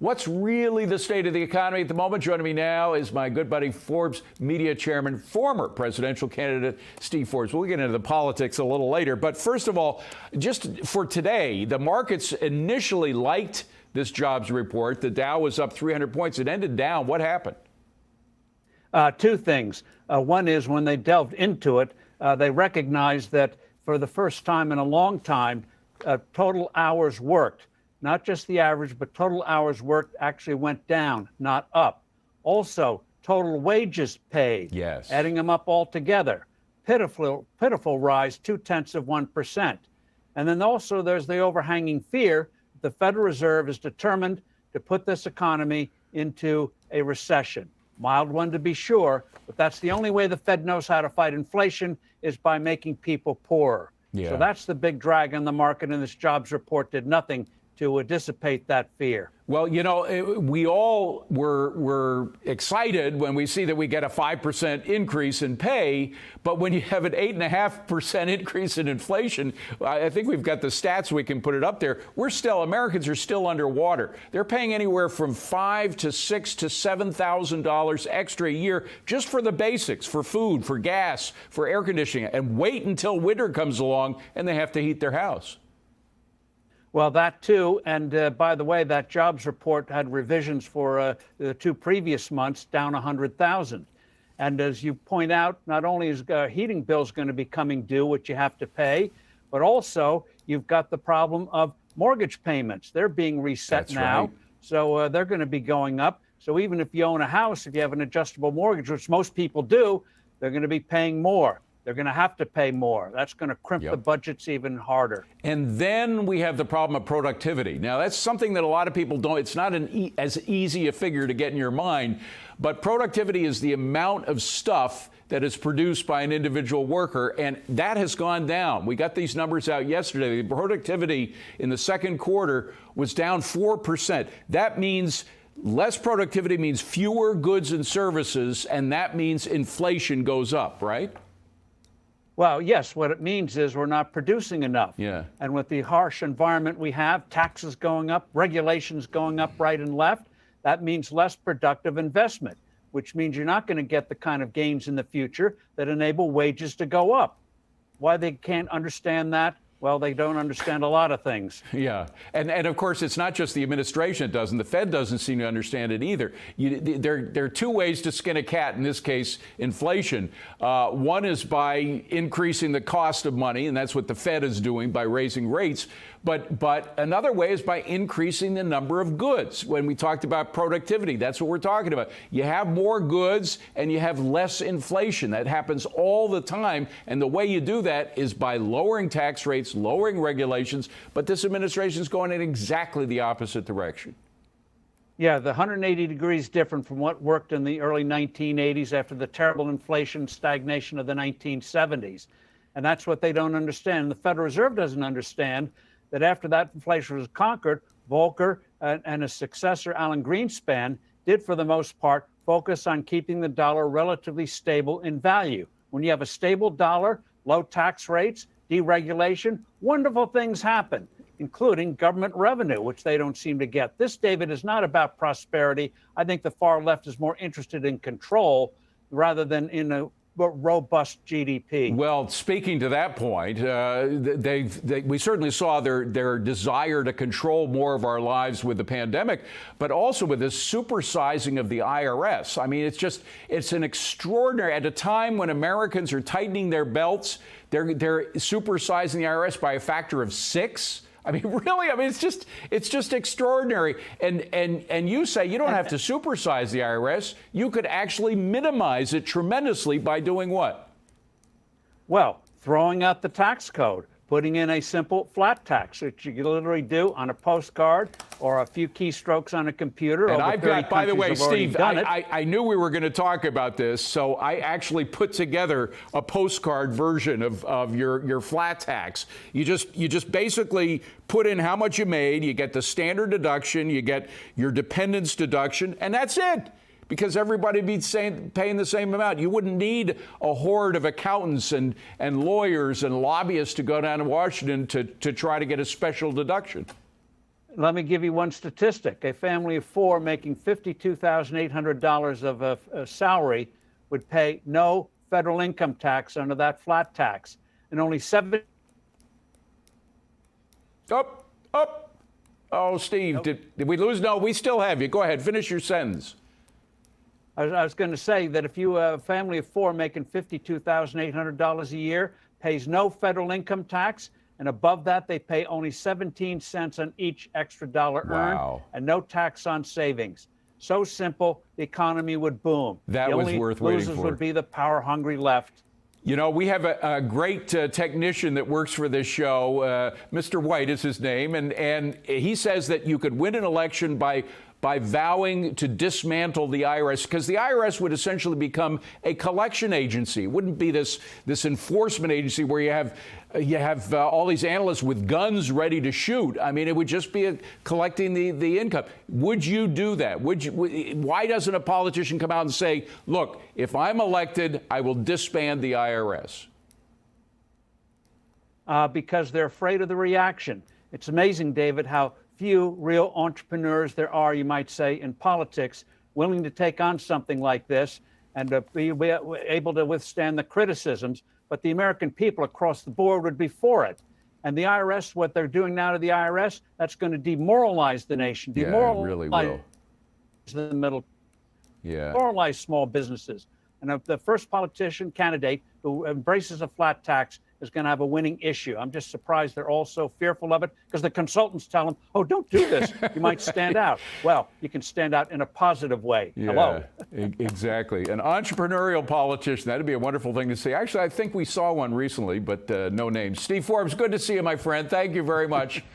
What's really the state of the economy at the moment? Joining me now is my good buddy, Forbes media chairman, former presidential candidate Steve Forbes. We'll get into the politics a little later. But first of all, just for today, the markets initially liked this jobs report. The Dow was up 300 points. It ended down. What happened? Two things. One is when they delved into it, they recognized that for the first time in a long time, total hours worked, not just the average, but total hours worked actually went down, not up. Also, total wages paid, yes, adding them up all together, pitiful rise, 0.2%. And then also there's the overhanging fear the Federal Reserve is determined to put this economy into a recession. Mild one to be sure, but that's the only way the Fed knows how to fight inflation is by making people poorer. Yeah. So that's the big drag on the market, and this jobs report did nothing to dissipate that fear. Well, you know, we all were excited when we see that we get a 5% increase in pay, but when you have an 8.5% increase in inflation, I think we've got the stats, we can put it up there. Americans are still underwater. They're paying anywhere from $5,000 to $6,000 to $7,000 extra a year just for the basics, for food, for gas, for air conditioning, and wait until winter comes along and they have to heat their house. Well, that too. And by the way, that jobs report had revisions for the two previous months, down 100,000. And as you point out, not only is heating bills going to be coming due, which you have to pay, but also you've got the problem of mortgage payments. They're being reset now. Right. So they're going to be going up. So even if you own a house, if you have an adjustable mortgage, which most people do, they're going to be paying more. They're going to have to pay more. That's going to crimp the budgets even harder. And then we have the problem of productivity. Now, that's something that a lot of people don't. It's not as easy a figure to get in your mind. But productivity is the amount of stuff that is produced by an individual worker, and that has gone down. We got these numbers out yesterday. The productivity in the second quarter was down 4%. That means less productivity means fewer goods and services, and that means inflation goes up, right? Well, yes, what it means is we're not producing enough. Yeah. And with the harsh environment we have, taxes going up, regulations going up right and left, that means less productive investment, which means you're not going to get the kind of gains in the future that enable wages to go up. Why they can't understand that? Well, they don't understand a lot of things. Yeah. And of course, it's not just the administration that doesn't. The Fed doesn't seem to understand it either. There are two ways to skin a cat, in this case, inflation. One is by increasing the cost of money, and that's what the Fed is doing by raising rates. But another way is by increasing the number of goods. When we talked about productivity, that's what we're talking about. You have more goods and you have less inflation. That happens all the time. And the way you do that is by lowering tax rates, lowering regulations. But this administration is going in exactly the opposite direction. Yeah, the 180 degrees different from what worked in the early 1980s after the terrible inflation stagnation of the 1970s. And that's what they don't understand. The Federal Reserve doesn't understand that after that inflation was conquered, Volcker and his successor, Alan Greenspan, did for the most part focus on keeping the dollar relatively stable in value. When you have a stable dollar, low tax rates, deregulation, wonderful things happen, including government revenue, which they don't seem to get. This, David, is not about prosperity. I think the far left is more interested in control rather than in a robust GDP. Well, speaking to that point, we certainly saw their desire to control more of our lives with the pandemic, but also with this supersizing of the IRS. I mean, it's an extraordinary, at a time when Americans are tightening their belts, they're supersizing the IRS by a factor of 6. I mean, really, it's just extraordinary. And you say you don't have to supersize the IRS. You could actually minimize it tremendously by doing what? Well, throwing out the tax code, putting in a simple flat tax, which you can literally do on a postcard or a few keystrokes on a computer. And I've got, by the way, Steve, I knew we were going to talk about this, so I actually put together a postcard version of your flat tax. You just basically put in how much you made, you get the standard deduction, you get your dependents deduction, and that's it. Because everybody would be paying the same amount. You wouldn't need a horde of accountants and lawyers and lobbyists to go down to Washington to try to get a special deduction. Let me give you one statistic. A family of four making $52,800 of a salary would pay no federal income tax under that flat tax, and only Up. Oh, Steve, did we lose? No, we still have you. Go ahead, finish your sentence. I was going to say that if you a family of four making $52,800 a year pays no federal income tax, and above that they pay only 17 cents on each extra dollar earned, and no tax on savings. So simple, the economy would boom. That was worth waiting for. The only losers would be the power-hungry left. You know, we have a great technician that works for this show. Mr. White is his name, and he says that you could win an election by vowing to dismantle the IRS, because the IRS would essentially become a collection agency. It wouldn't be this enforcement agency where you have all these analysts with guns ready to shoot. I mean, it would just be collecting the income. Would you do that? Why doesn't a politician come out and say, look, if I'm elected, I will disband the IRS? Because they're afraid of the reaction. It's amazing, David, how few real entrepreneurs there are, you might say, in politics willing to take on something like this and be able to withstand the criticisms. But the American people across the board would be for it. And the IRS, what they're doing now to the IRS, that's going to demoralize the nation. Demoralize it really will. The middle. Demoralize small businesses. And if the first politician candidate who embraces a flat tax is going to have a winning issue. I'm just surprised they're all so fearful of it, because the consultants tell them, oh, don't do this. You might stand out. Well, you can stand out in a positive way. Yeah, hello. Exactly. An entrepreneurial politician. That'd be a wonderful thing to see. Actually, I think we saw one recently, but no names. Steve Forbes, good to see you, my friend. Thank you very much.